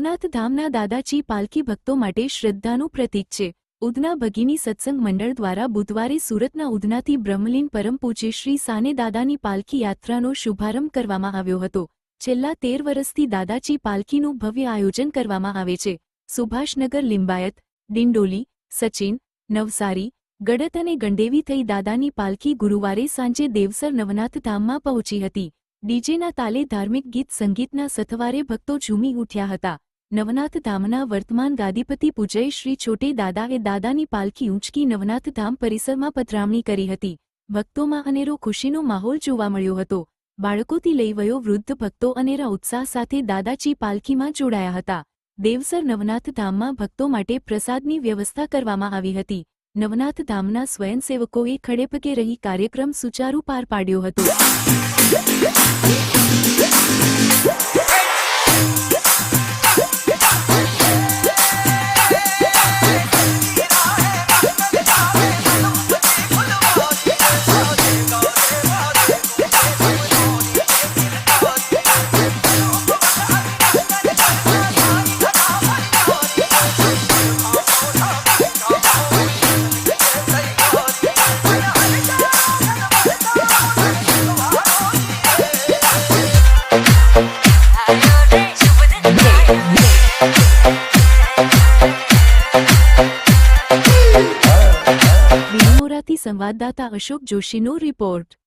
નવનાથ ધામના દાદાજી પાલકી ભક્તો માટે શ્રદ્ધાનું પ્રતીક છે। ઉધના ભગીની સત્સંગ મંડળ દ્વારા બુધવારે સુરતના ઉધનાથી બ્રહ્મલીન પરમ પૂજ્ય શ્રી સાને દાદાની પાલકી યાત્રાનો શુભારંભ કરવામાં આવ્યો હતો। છેલ્લા 13 વર્ષથી દાદાજી પાલકીનું ભવ્ય આયોજન કરવામાં આવે છે। સુભાષનગર, લિંબાયત, ડિંડોલી, સચિન, નવસારી, ગડત અને ગંડેવી થઈ દાદાની પાલકી ગુરુવારે સાંજે દેવસર નવનાથ ધામમાં પહોંચી હતી। ડીજેના તાલે ધાર્મિક ગીત સંગીતના સથવારે ભક્તો ઝૂમી ઉઠ્યા હતા। નવનાથ ધામના વર્તમાન ગાદીપતિ પૂજ્ય શ્રી છોટે દાદાએ દાદાની પાલકી ઊંચકી નવનાથ ધામ પરિસરમાં પધરામણી કરી હતી। ભક્તોમાં અનેરો ખુશીનો માહોલ જોવા મળ્યો હતો। બાળકોથી લઈ વયો વૃદ્ધ ભક્તો અનેરા ઉત્સાહ સાથે દાદાજી પાલકીમાં જોડાયા હતા। દેવસર નવનાથ ધામમાં ભક્તો માટે પ્રસાદની વ્યવસ્થા કરવામાં આવી હતી। નવનાથ ધામના સ્વયંસેવકોએ ખડેપગે રહી કાર્યક્રમ સુચારુ પાર પાડ્યો હતો। સંવાદદાતા અશોક જોશીનો રિપોર્ટ।